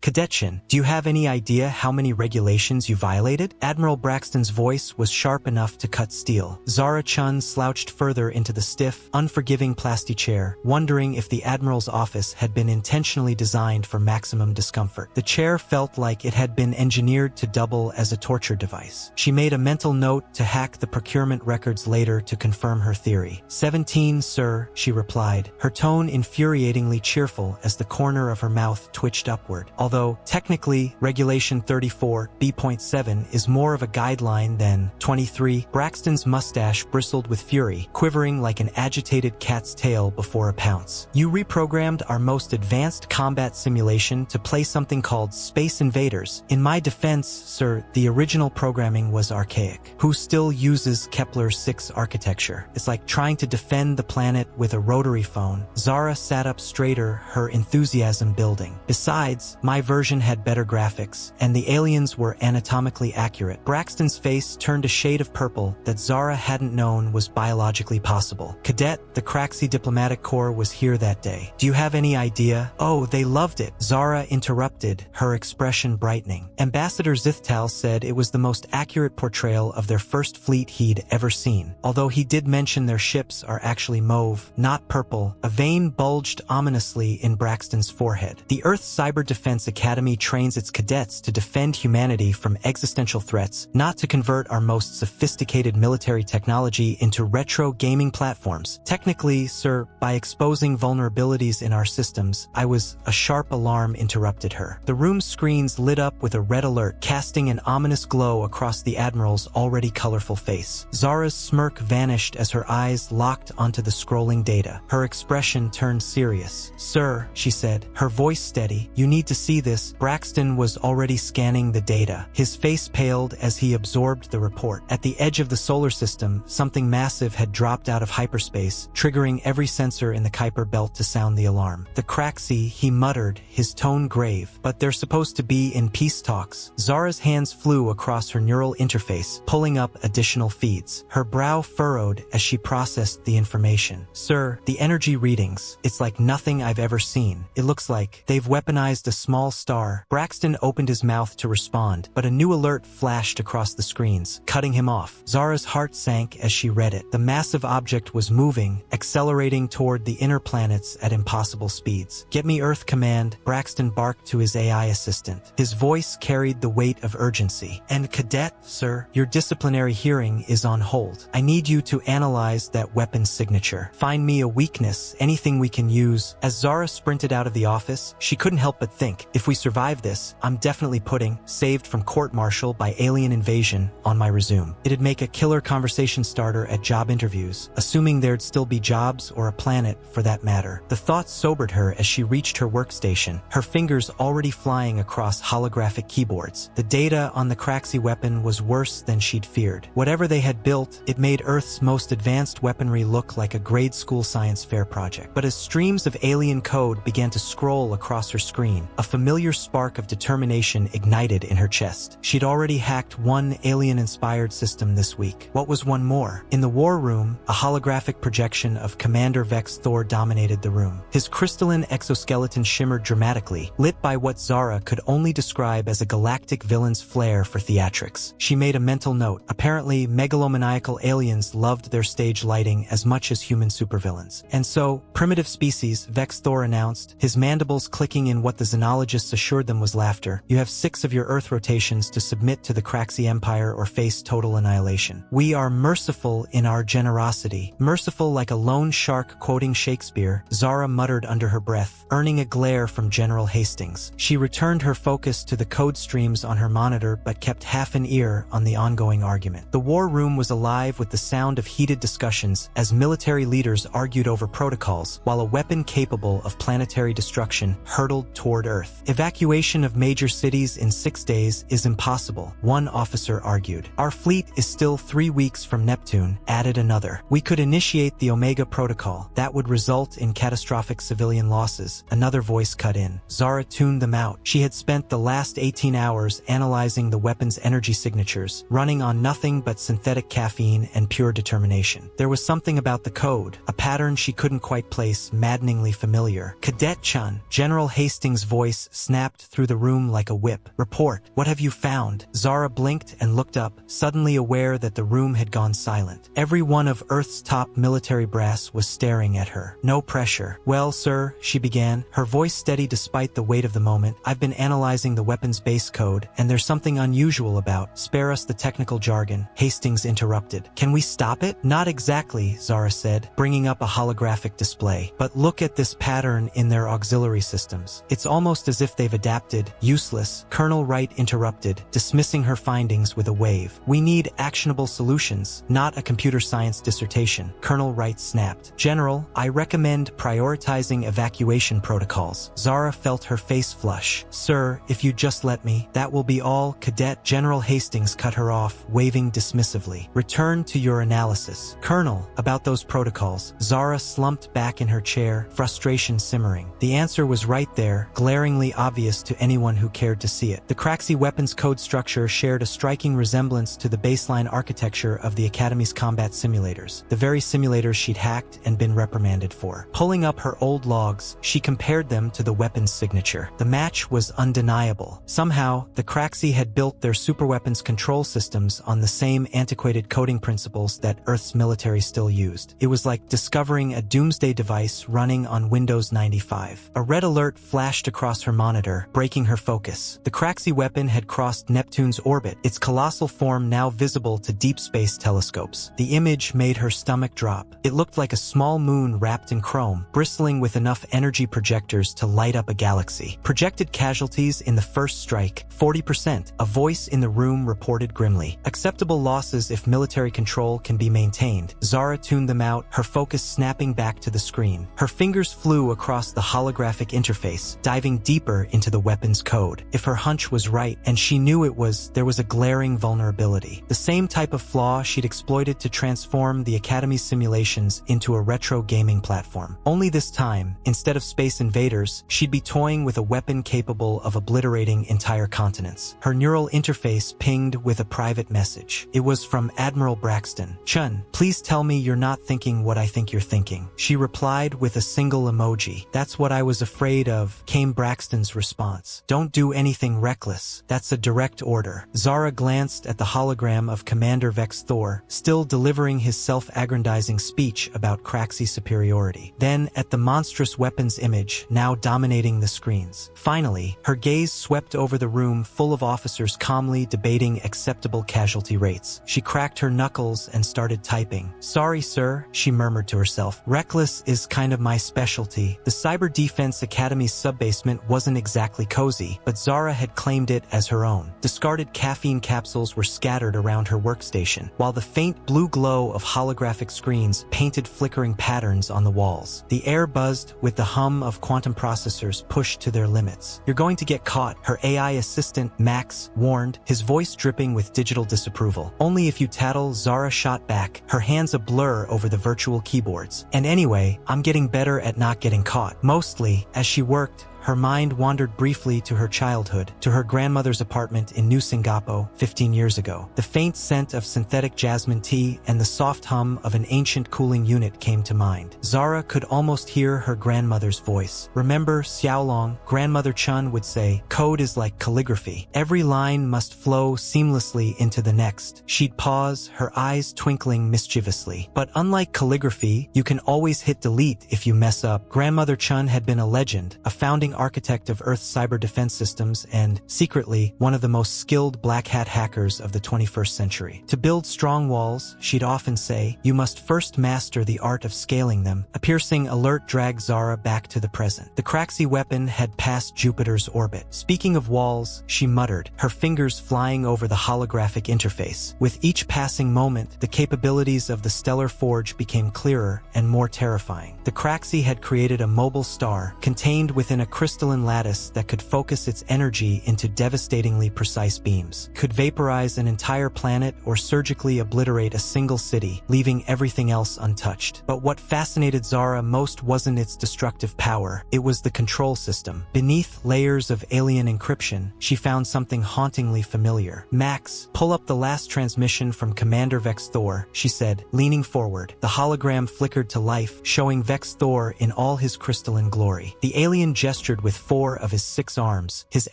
Cadet-chan, do you have any idea how many regulations you violated? Admiral Braxton's voice was sharp enough to cut steel. Zara-chan slouched further into the stiff, unforgiving plastic chair, wondering if the Admiral's office had been intentionally designed for maximum discomfort. The chair felt like it had been engineered to double as a torture device. She made a mental note to hack the procurement records later to confirm her theory. 17, sir, she replied, her tone infuriatingly cheerful as the corner of her mouth twitched upward. Although, technically, Regulation 34B.7 is more of a guideline than 23. Braxton's mustache bristled with fury, quivering like an agitated cat's tail before a pounce. You reprogrammed our most advanced combat simulation to play something called Space Invaders. In my defense, sir, the original programming was archaic. Who still uses Kepler 6 architecture? It's like trying to defend the planet with a rotary phone. Zara sat up straighter, her enthusiasm building. Besides, my version had better graphics, and the aliens were anatomically accurate. Braxton's face turned a shade of purple that Zara hadn't known was biologically possible. Cadet, the Craxi Diplomatic Corps was here that day. Do you have any idea? Oh, they loved it. Zara interrupted, her expression brightening. Ambassador Zithtal said it was the most accurate portrayal of their first fleet he'd ever seen. Although he did mention their ships are actually mauve, not purple. A vein bulged ominously in Braxton's forehead. The Earth Cyber Defense Academy trains its cadets to defend humanity from existential threats, not to convert our most sophisticated military technology into retro gaming platforms. Technically, sir, by exposing vulnerabilities in our systems, I was... A sharp alarm interrupted her. The room's screens lit up with a red alert, casting an ominous glow across the Admiral's already colorful face. Zara's smirk vanished as her eyes locked onto the scrolling data. Her expression turned serious. Sir, she said, her voice steady, you need to see this. Braxton was already scanning the data. His face paled as he absorbed the report. At the edge of the solar system, something massive had dropped out of hyperspace, triggering every sensor in the Kuiper belt to sound the alarm. The Craxi, he muttered, his tone grave. But they're supposed to be in peace talks. Zara's hands flew across her neural interface, pulling up additional feeds. Her brow furrowed as she processed the information. Sir, the energy readings, it's like nothing I've ever seen. It looks like they've weaponized a small star. Braxton opened his mouth to respond, but a new alert flashed across the screens, cutting him off. Zara's heart sank as she read it. The massive object was moving, accelerating toward the inner planets at impossible speeds. Get me Earth Command, Braxton barked to his AI assistant. His voice carried the weight of urgency. And Cadet, sir, your disciplinary hearing is on hold. I need you to analyze that weapon's signature. Find me a weakness, anything we can use. As Zara sprinted out of the office, she couldn't help but think, if we survive this, I'm definitely putting saved from court-martial by alien invasion on my resume. It'd make a killer conversation starter at job interviews, assuming there'd still be jobs or a planet for that matter. The thought sobered her as she reached her workstation, her fingers already flying across holographic keyboards. The data on the Craxi weapon was worse than she'd feared. Whatever they had built, it made Earth's most advanced weaponry look like a grade school science fair project. But as streams of alien code began to scroll across her screen, a familiar spark of determination ignited in her chest. She'd already hacked one alien-inspired system this week. What was one more? In the war room, a holographic projection of Commander Vex Thor dominated the room. His crystalline exoskeleton shimmered dramatically, lit by what Zara could only describe as a galactic villain's flair for theatrics. She made a mental note. Apparently, megalomaniacal aliens loved their stage lighting as much as human supervillains. And so, primitive species, Vex Thor announced, his mandibles clicking in what the xenologists assured them was laughter. You have 6 of your Earth rotations to submit to the Craxi Empire or face total annihilation. We are merciful in our generosity. Merciful like a lone shark quoting Shakespeare, Zara muttered under her breath, earning a glare from General Hastings. She returned her focus to the code streams on her monitor but kept half an ear on the ongoing argument. The war room was alive with the sound of heated discussions as military leaders argued over protocols, while a weapon capable of planetary destruction hurtled toward Earth. Evacuation of major cities in 6 days is impossible, one officer argued. Our fleet is still 3 weeks from Neptune, added another. We could initiate the Omega Protocol. That would result in catastrophic civilian losses, another voice cut in. Zara tuned them out. She had spent the last 18 hours analyzing the weapon's energy signatures, running on nothing but synthetic caffeine and pure determination. There was something about the code, a pattern she couldn't quite place, maddeningly familiar. Cadet-chan, General Hastings' voice snapped through the room like a whip. "Report. What have you found?" Zara blinked and looked up, suddenly aware that the room had gone silent. Every one of Earth's top military brass was staring at her. No pressure. "Well, sir," she began, her voice steady despite the weight of the moment, "I've been analyzing the weapon's base code, and there's something unusual about." "Spare us the technical jargon," Hastings interrupted. "Can we stop it?" "Not exactly," Zara said, bringing up a holographic display. "But look at this pattern in their auxiliary systems. It's almost as if they've adapted." "Useless," Colonel Wright interrupted, dismissing her findings with a wave. "We need actionable solutions, not a computer science dissertation," Colonel Wright snapped. "General, I recommend prioritizing evacuation protocols." Zara felt her face flush. "Sir, if you just let me, that will be all." "Cadet," General Hastings cut her off, waving dismissively. "Return to your analysis." "Colonel, about those protocols." Zara slumped back in her chair, frustration simmering. The answer was right there, glaringly obvious to anyone who cared to see it. The Craxi weapons code structure shared a striking resemblance to the baseline architecture of the Academy's combat simulators, the very simulators she'd hacked and been reprimanded for. Pulling up her old logs, she compared them to the weapon's signature. The match was undeniable. Somehow, the Craxi had built their superweapons control systems on the same antiquated coding principles that Earth's military still used. It was like discovering a doomsday device running on Windows 95. A red alert flashed across her monitor, breaking her focus. The Craxi weapon had crossed Neptune's orbit, its colossal form now visible to deep space telescopes. The image made her stomach drop. It looked like a small moon wrapped in chrome, bristling with enough energy projectors to light up a galaxy. Projected casualties in the first strike, 40%, a voice in the room reported grimly. Acceptable losses if military control can be maintained. Zara tuned them out, her focus snapping back to the screen. Her fingers flew across the holographic interface, diving deeper into the weapon's code. If her hunch was right, and she knew it was, there was a glaring vulnerability. The same type of flaw she'd exploited to transform the Academy's simulations into a retro gaming platform. Only this time, instead of space invaders, she'd be toying with a weapon capable of obliterating entire continents. Her neural interface pinged with a private message. It was from Admiral Braxton. "Chun, please tell me you're not thinking what I think you're thinking." She replied with a single emoji. "That's what I was afraid of," came Braxton's response. "Don't do anything reckless. That's a direct order." Zara glanced at the hologram of Commander Vex Thor, still delivering his self-aggrandizing speech about Craxi superiority. Then at the monstrous weapons image, now dominating the screens. Finally, her gaze swept over the room full of officers calmly debating acceptable casualty rates. She cracked her knuckles and started typing. "Sorry, sir," she murmured to herself. "Reckless is kind of my specialty." The Cyber Defense Academy's subbasement wasn't exactly cozy, but Zara had claimed it as her own. Discarded caffeine capsules were scattered around her workstation, while the faint blue glow of holographic screens painted flickering patterns on the walls. The air buzzed with the hum of quantum processors pushed to their limits. "You're going to get caught," her AI assistant, Max, warned, his voice dripping with digital disapproval. "Only if you tattle," Zara shot back, her hands a blur over the virtual keyboards. "And anyway, I'm getting better at not getting caught." Mostly, as she worked, her mind wandered briefly to her childhood, to her grandmother's apartment in New Singapore 15 years ago. The faint scent of synthetic jasmine tea and the soft hum of an ancient cooling unit came to mind. Zara could almost hear her grandmother's voice. "Remember Xiaolong?" Grandmother Chun would say, "Code is like calligraphy. Every line must flow seamlessly into the next." She'd pause, her eyes twinkling mischievously. "But unlike calligraphy, you can always hit delete if you mess up." Grandmother Chun had been a legend, a founding architect of Earth's cyber defense systems and, secretly, one of the most skilled black hat hackers of the 21st century. To build strong walls, she'd often say, you must first master the art of scaling them. A piercing alert dragged Zara back to the present. The Craxi weapon had passed Jupiter's orbit. Speaking of walls, she muttered, her fingers flying over the holographic interface. With each passing moment, the capabilities of the Stellar Forge became clearer and more terrifying. The Craxi had created a mobile star, contained within a crystalline lattice that could focus its energy into devastatingly precise beams, could vaporize an entire planet or surgically obliterate a single city, leaving everything else untouched. But what fascinated Zara most wasn't its destructive power, it was the control system. Beneath layers of alien encryption, she found something hauntingly familiar. "Max, pull up the last transmission from Commander Vex Thor," she said, leaning forward. The hologram flickered to life, showing Vex Thor in all his crystalline glory. The alien gestured gestured with 4 of his 6 arms, his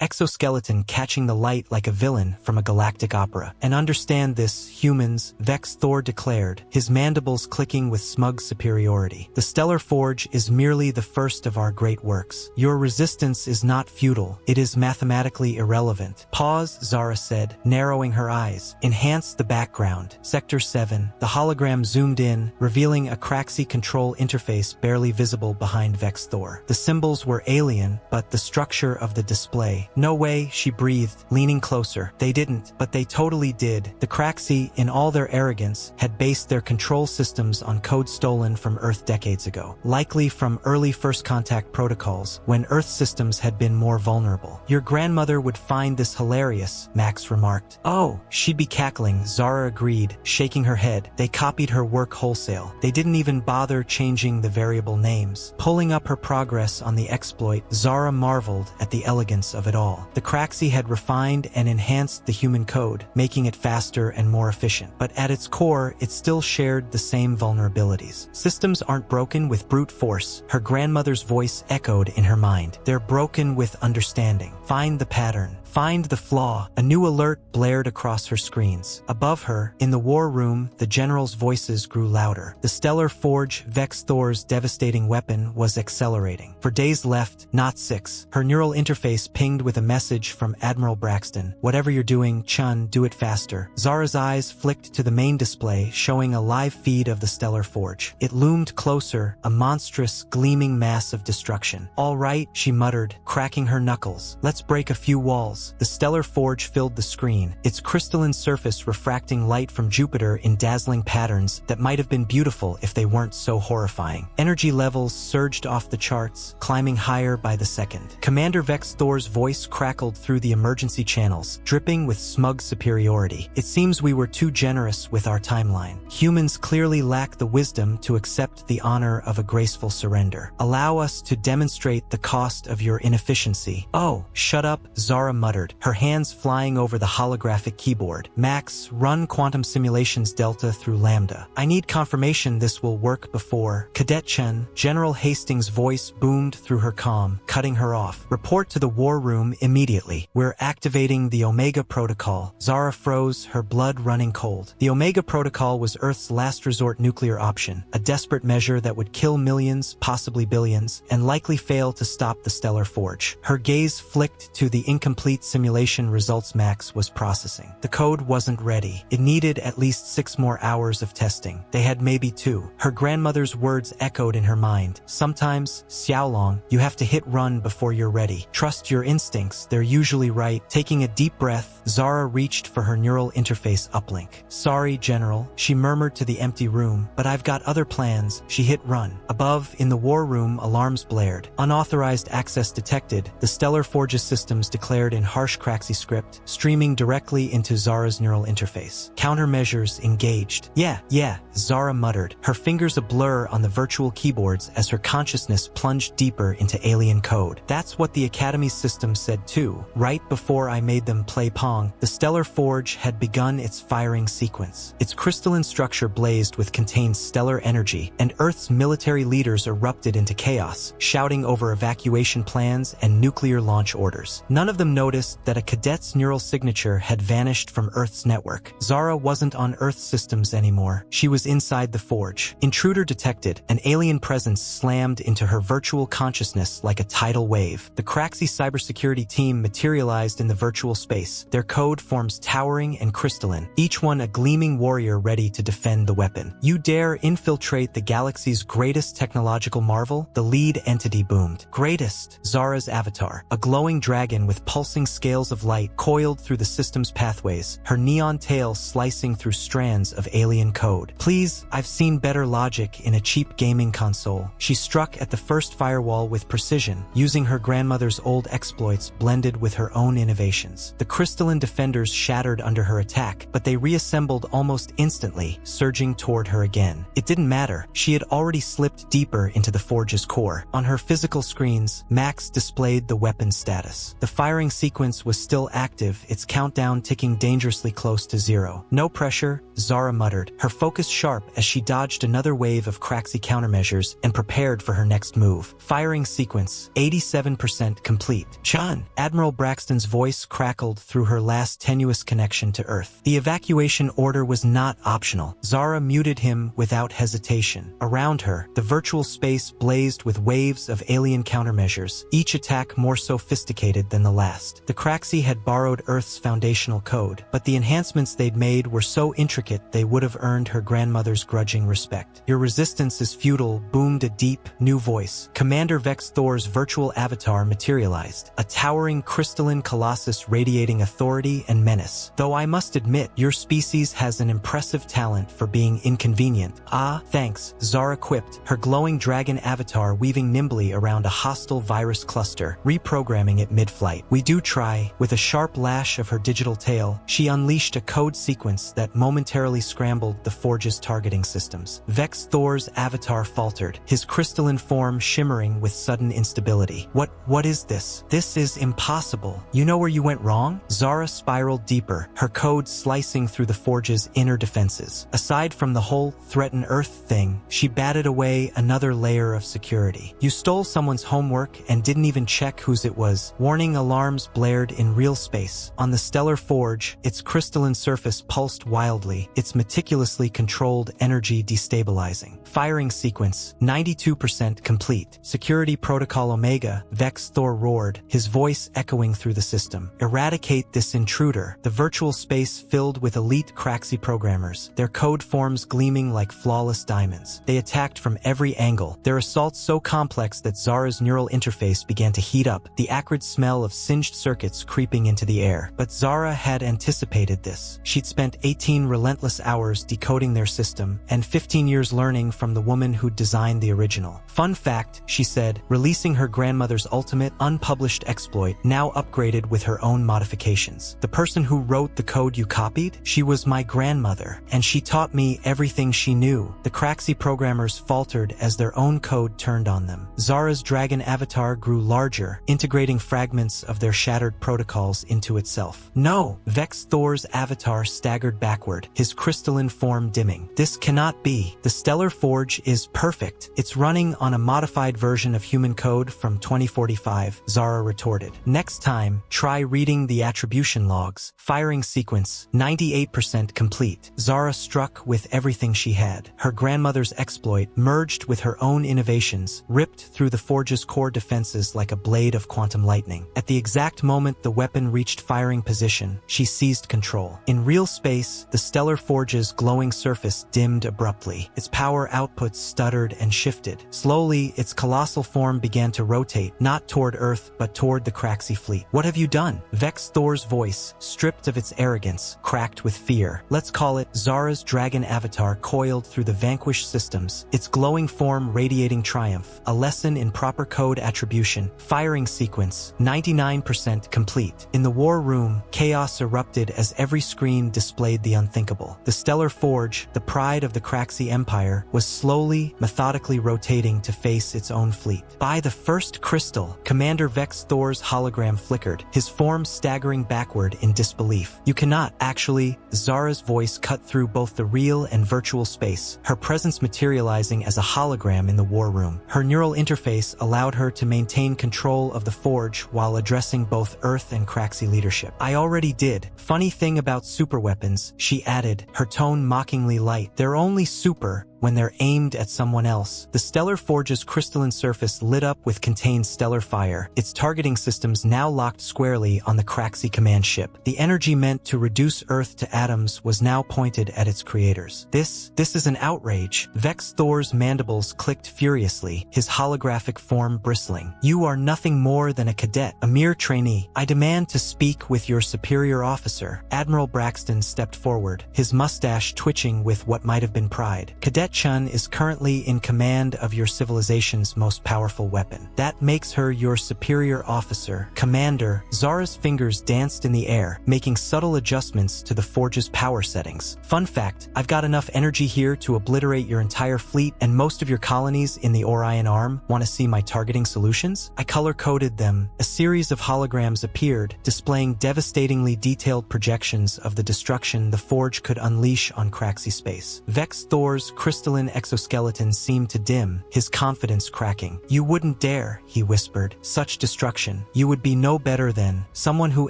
exoskeleton catching the light like a villain from a galactic opera. "And understand this, humans," Vex Thor declared, his mandibles clicking with smug superiority. "The Stellar Forge is merely the first of our great works. Your resistance is not futile, it is mathematically irrelevant." "Pause," Zara said, narrowing her eyes. "Enhance the background." Sector 7. The hologram zoomed in, revealing a Craxi control interface barely visible behind Vex Thor. The symbols were alien, but the structure of the display. "No way," she breathed, leaning closer. "They didn't, but they totally did." The Craxi, in all their arrogance, had based their control systems on code stolen from Earth decades ago, likely from early first contact protocols, when Earth systems had been more vulnerable. "Your grandmother would find this hilarious," Max remarked. "Oh, she'd be cackling," Zara agreed, shaking her head. "They copied her work wholesale. They didn't even bother changing the variable names." Pulling up her progress on the exploit, Zara marveled at the elegance of it all. The Craxi had refined and enhanced the human code, making it faster and more efficient. But at its core, it still shared the same vulnerabilities. "Systems aren't broken with brute force," her grandmother's voice echoed in her mind. "They're broken with understanding. Find the pattern. Find the flaw." A new alert blared across her screens. Above her, in the war room, the general's voices grew louder. The Stellar Forge, Vex Thor's devastating weapon, was accelerating. "For days left, not 6. Her neural interface pinged with a message from Admiral Braxton. "Whatever you're doing, Chun, do it faster." Zara's eyes flicked to the main display, showing a live feed of the Stellar Forge. It loomed closer, a monstrous, gleaming mass of destruction. "All right," she muttered, cracking her knuckles. "Let's break a few walls." The Stellar Forge filled the screen, its crystalline surface refracting light from Jupiter in dazzling patterns that might have been beautiful if they weren't so horrifying. Energy levels surged off the charts, climbing higher by the second. Commander Vex Thor's voice crackled through the emergency channels, dripping with smug superiority. "It seems we were too generous with our timeline. Humans clearly lack the wisdom to accept the honor of a graceful surrender. Allow us to demonstrate the cost of your inefficiency." "Oh, shut up," Zara muttered, her hands flying over the holographic keyboard. "Max, run quantum simulations Delta through Lambda. I need confirmation this will work before." "Cadet Chen," General Hastings' voice boomed through her comm, cutting her off. "Report to the war room immediately. We're activating the Omega Protocol." Zara froze, her blood running cold. The Omega Protocol was Earth's last resort nuclear option, a desperate measure that would kill millions, possibly billions, and likely fail to stop the Stellar Forge. Her gaze flicked to the incomplete simulation results Max was processing. The code wasn't ready. It needed at least 6 more hours of testing. They had maybe 2. Her grandmother's words echoed in her mind. "Sometimes, Xiaolong, you have to hit run before you're ready. Trust your instincts, they're usually right." Taking a deep breath, Zara reached for her neural interface uplink. "Sorry, General," she murmured to the empty room, "but I've got other plans." She hit run. Above, in the war room, alarms blared. "Unauthorized access detected," the Stellar Forge's systems declared in harsh Craxi script, streaming directly into Zara's neural interface. "Countermeasures engaged." Yeah, Zara muttered, her fingers a blur on the virtual keyboards as her consciousness plunged deeper into alien code. "That's what the Academy's system said too. Right before I made them play Pong, the Stellar Forge had begun its firing sequence. Its crystalline structure blazed with contained stellar energy, and Earth's military leaders erupted into chaos, shouting over evacuation plans and nuclear launch orders. None of them noticed that a cadet's neural signature had vanished from Earth's network. Zara wasn't on Earth's systems anymore. She was inside the forge. Intruder detected. An alien presence slammed into her virtual consciousness like a tidal wave. The Craxi cybersecurity team materialized in the virtual space. Their code forms towering and crystalline, each one a gleaming warrior ready to defend the weapon. "You dare infiltrate the galaxy's greatest technological marvel?" The lead entity boomed. "Greatest," Zara's avatar, a glowing dragon with pulsing scales of light coiled through the system's pathways, her neon tail slicing through strands of alien code. "Please, I've seen better logic in a cheap gaming console." She struck at the first firewall with precision, using her grandmother's old exploits blended with her own innovations. The crystalline crystalline defenders shattered under her attack, but they reassembled almost instantly, surging toward her again. It didn't matter. She had already slipped deeper into the forge's core. On her physical screens, Max displayed the weapon's status. The firing sequence was still active, its countdown ticking dangerously close to 0. No pressure, Zara muttered, her focus sharp as she dodged another wave of Craxi countermeasures and prepared for her next move. Firing sequence, 87% complete. Chan! Admiral Braxton's voice crackled through her last tenuous connection to Earth. The evacuation order was not optional. Zara muted him without hesitation. Around her, the virtual space blazed with waves of alien countermeasures, each attack more sophisticated than the last. The Craxi had borrowed Earth's foundational code, but the enhancements they'd made were so intricate they would have earned her grandmother's grudging respect. Your resistance is futile, boomed a deep, new voice. Commander Vex Thor's virtual avatar materialized, a towering crystalline colossus radiating authority and menace. Though I must admit, your species has an impressive talent for being inconvenient. Ah, thanks, Zara quipped, her glowing dragon avatar weaving nimbly around a hostile virus cluster, reprogramming it mid-flight. We do try. With a sharp lash of her digital tail, she unleashed a code sequence that momentarily scrambled the Forge's targeting systems. Vex Thor's avatar faltered, his crystalline form shimmering with sudden instability. What is this? This is impossible. You know where you went wrong? Zara spiraled deeper, her code slicing through the Forge's inner defenses. Aside from the whole threaten Earth thing, she batted away another layer of security. You stole someone's homework and didn't even check whose it was. Warning alarms blared in real space. On the stellar Forge, its crystalline surface pulsed wildly, its meticulously controlled energy destabilizing. Firing sequence, 92% complete. Security Protocol Omega, Vex Thor roared, his voice echoing through the system. Eradicate this intruder. The virtual space filled with elite Craxi programmers, their code forms gleaming like flawless diamonds. They attacked from every angle, their assaults so complex that Zara's neural interface began to heat up, the acrid smell of singed circuits creeping into the air. But Zara had anticipated this. She'd spent 18 relentless hours decoding their system, and 15 years learning from the woman who'd designed the original. Fun fact, she said, releasing her grandmother's ultimate, unpublished exploit, now upgraded with her own modifications. The person who wrote the code you copied? She was my grandmother, and she taught me everything she knew. The Craxi programmers faltered as their own code turned on them. Zara's dragon avatar grew larger, integrating fragments of their shattered protocols into itself. No! Vex Thor's avatar staggered backward, his crystalline form dimming. This cannot be. The Stellar Forge is perfect. It's running on a modified version of human code from 2045, Zara retorted. Next time, try reading the attribution logs. Firing sequence, 98% complete. Zara struck with everything she had. Her grandmother's exploit, merged with her own innovations, ripped through the Forge's core defenses like a blade of quantum lightning. At the exact moment the weapon reached firing position, she seized control. In real space, the Stellar Forge's glowing surface dimmed abruptly. Its power output stuttered and shifted. Slowly, its colossal form began to rotate, not toward Earth, but toward the Craxi fleet. What have you done? Vex Thor's voice, stripped of its arrogance, cracked with fear. Let's call it. Zara's dragon avatar coiled through the vanquished systems, its glowing form radiating triumph. A lesson in proper code attribution. Firing sequence, 99% complete. In the war room, chaos erupted as every screen displayed the unthinkable. The Stellar Forge, the pride of the Craxi Empire, was slowly, methodically rotating to face its own fleet. By the first crystal, Commander Vex Thor's hologram flickered, his form staggering backward in disbelief. You cannot, actually. Zara's voice cut through both the real and virtual space, her presence materializing as a hologram in the war room. Her neural interface allowed her to maintain control of the Forge while addressing both Earth and Craxi leadership. I already did. Funny thing about superweapons, she added, her tone mockingly light. They're only super when they're aimed at someone else. The Stellar Forge's crystalline surface lit up with contained stellar fire, its targeting systems now locked squarely on the Craxi command ship. The energy meant to reduce Earth to atoms was now pointed at its creators. This is an outrage. Vex Thor's mandibles clicked furiously, his holographic form bristling. You are nothing more than a cadet, a mere trainee. I demand to speak with your superior officer. Admiral Braxton stepped forward, his mustache twitching with what might have been pride. Cadet Cadet Chun is currently in command of your civilization's most powerful weapon. That makes her your superior officer, commander. Zara's fingers danced in the air, making subtle adjustments to the forge's power settings. Fun fact, I've got enough energy here to obliterate your entire fleet and most of your colonies in the Orion Arm. Want to see my targeting solutions? I color-coded them. A series of holograms appeared, displaying devastatingly detailed projections of the destruction the forge could unleash on Craxi space. Vex Thor's crystalline exoskeleton seemed to dim, his confidence cracking. You wouldn't dare, he whispered. Such destruction. You would be no better than someone who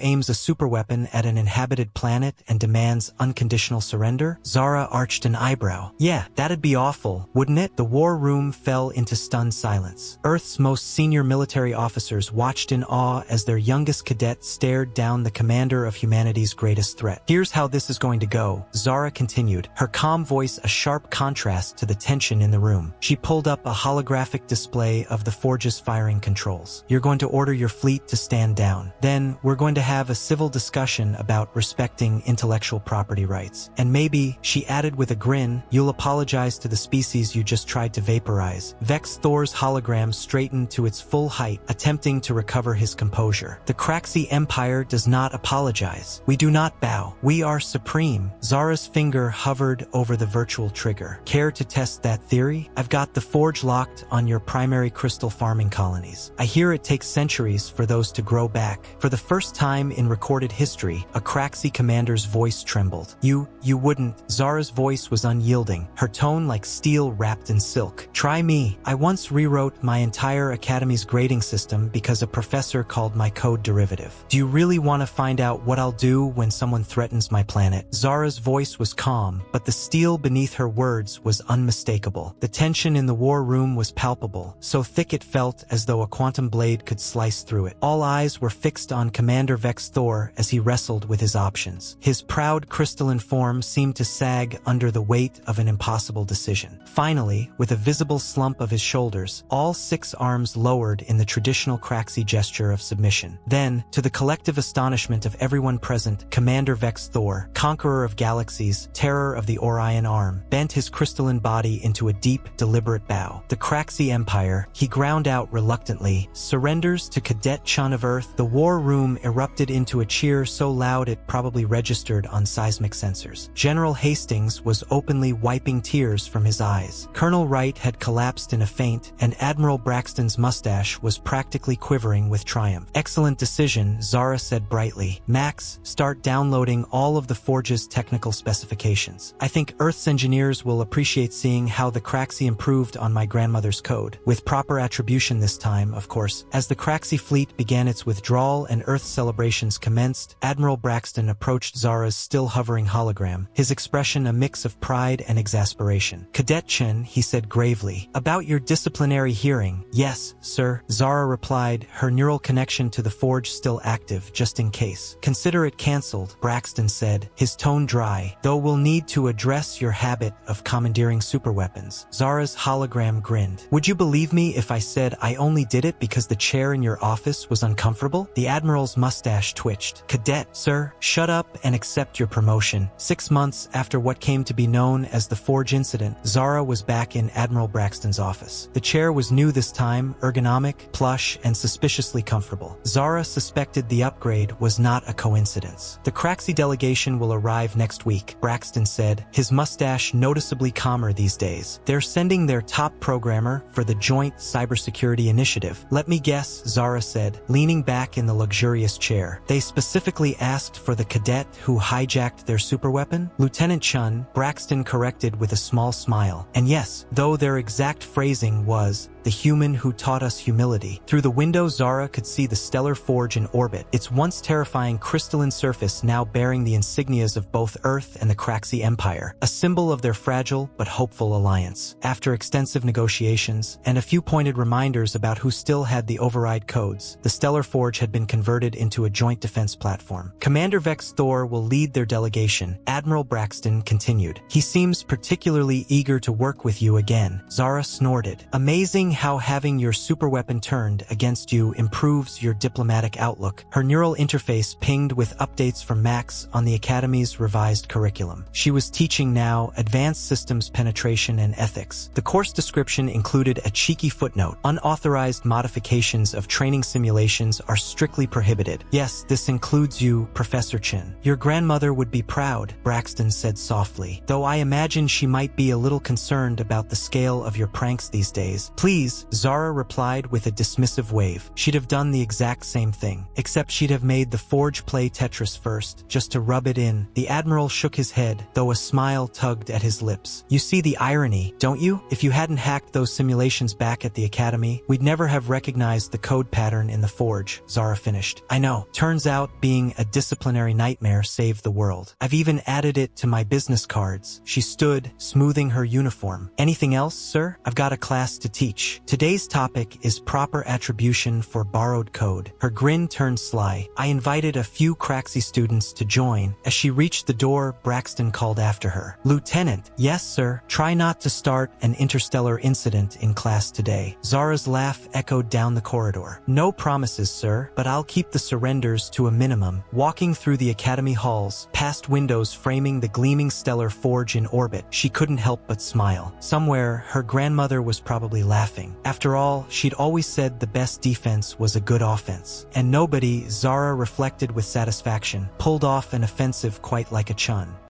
aims a superweapon at an inhabited planet and demands unconditional surrender? Zara arched an eyebrow. Yeah, that'd be awful, wouldn't it? The war room fell into stunned silence. Earth's most senior military officers watched in awe as their youngest cadet stared down the commander of humanity's greatest threat. Here's how this is going to go, Zara continued, her calm voice a sharp contrast to the tension in the room. She pulled up a holographic display of the forge's firing controls. You're going to order your fleet to stand down. Then, we're going to have a civil discussion about respecting intellectual property rights. And maybe, she added with a grin, you'll apologize to the species you just tried to vaporize. Vex Thor's hologram straightened to its full height, attempting to recover his composure. The Craxi Empire does not apologize. We do not bow. We are supreme. Zara's finger hovered over the virtual trigger. Care to test that theory? I've got the forge locked on your primary crystal farming colonies. I hear it takes centuries for those to grow back. For the first time in recorded history, a Craxi commander's voice trembled. You wouldn't. Zara's voice was unyielding, her tone like steel wrapped in silk. Try me. I once rewrote my entire academy's grading system because a professor called my code derivative. Do you really want to find out what I'll do when someone threatens my planet? Zara's voice was calm, but the steel beneath her words was unmistakable. The tension in the war room was palpable, so thick it felt as though a quantum blade could slice through it. All eyes were fixed on Commander Vex Thor as he wrestled with his options. His proud crystalline form seemed to sag under the weight of an impossible decision. Finally, with a visible slump of his shoulders, all 6 arms lowered in the traditional Craxi gesture of submission. Then, to the collective astonishment of everyone present, Commander Vex Thor, conqueror of galaxies, terror of the Orion Arm, bent his crystalline body into a deep, deliberate bow. The Craxi Empire, he ground out reluctantly, surrenders to Cadet Chun of Earth. The war room erupted into a cheer so loud it probably registered on seismic sensors. General Hastings was openly wiping tears from his eyes. Colonel Wright had collapsed in a faint, and Admiral Braxton's mustache was practically quivering with triumph. Excellent decision, Zara said brightly. Max, start downloading all of the forge's technical specifications. I think Earth's engineers will appreciate seeing how the Craxi improved on my grandmother's code. With proper attribution this time, of course. As the Craxi fleet began its withdrawal and Earth celebrations commenced, Admiral Braxton approached Zara's still hovering hologram, his expression a mix of pride and exasperation. Cadet Chen, he said gravely, about your disciplinary hearing. Yes, sir, Zara replied, her neural connection to the forge still active, just in case. Consider it cancelled, Braxton said, his tone dry, though we'll need to address your habit of commandeering superweapons. Zara's hologram grinned. Would you believe me if I said I only did it because the chair in your office was uncomfortable? The Admiral's mustache twitched. Cadet, sir, shut up and accept your promotion. 6 months after what came to be known as the Forge incident, Zara was back in Admiral Braxton's office. The chair was new this time, ergonomic, plush, and suspiciously comfortable. Zara suspected the upgrade was not a coincidence. The Craxi delegation will arrive next week, Braxton said, his mustache noticeably calmer these days. They're sending their top programmer for the Joint Cybersecurity Initiative. Let me guess, Zara said, leaning back in the luxurious chair. They specifically asked for the cadet who hijacked their superweapon? Lieutenant Chun, Braxton corrected with a small smile. And yes, though their exact phrasing was, the human who taught us humility. Through the window, Zara could see the stellar forge in orbit, its once terrifying crystalline surface now bearing the insignias of both Earth and the Craxi Empire, a symbol of their fragile but hopeful alliance. After extensive negotiations, and a few pointed reminders about who still had the override codes, the stellar forge had been converted into a joint defense platform. Commander Vex Thor will lead their delegation, Admiral Braxton continued. He seems particularly eager to work with you again. Zara snorted. Amazing how having your superweapon turned against you improves your diplomatic outlook. Her neural interface pinged with updates from Max on the Academy's revised curriculum. She was teaching now Advanced Systems Penetration and Ethics. The course description included a cheeky footnote. Unauthorized modifications of training simulations are strictly prohibited. Yes, this includes you, Professor Chin. Your grandmother would be proud, Braxton said softly, though I imagine she might be a little concerned about the scale of your pranks these days. Please, Zara replied with a dismissive wave. She'd have done the exact same thing, except she'd have made the Forge play Tetris first, just to rub it in. The Admiral shook his head, though a smile tugged at his lips. You see the irony, don't you? If you hadn't hacked those simulations back at the Academy, we'd never have recognized the code pattern in the Forge, Zara finished. I know. Turns out being a disciplinary nightmare saved the world. I've even added it to my business cards. She stood, smoothing her uniform. Anything else, sir? I've got a class to teach. Today's topic is proper attribution for borrowed code. Her grin turned sly. I invited a few Craxy students to join. As she reached the door, Braxton called after her. Lieutenant, yes, sir. Try not to start an interstellar incident in class today. Zara's laugh echoed down the corridor. No promises, sir, but I'll keep the surrenders to a minimum. Walking through the Academy halls, past windows framing the gleaming stellar Forge in orbit, she couldn't help but smile. Somewhere, her grandmother was probably laughing. After all, she'd always said the best defense was a good offense. And nobody, Zara reflected with satisfaction, pulled off an offensive quite like a Chun.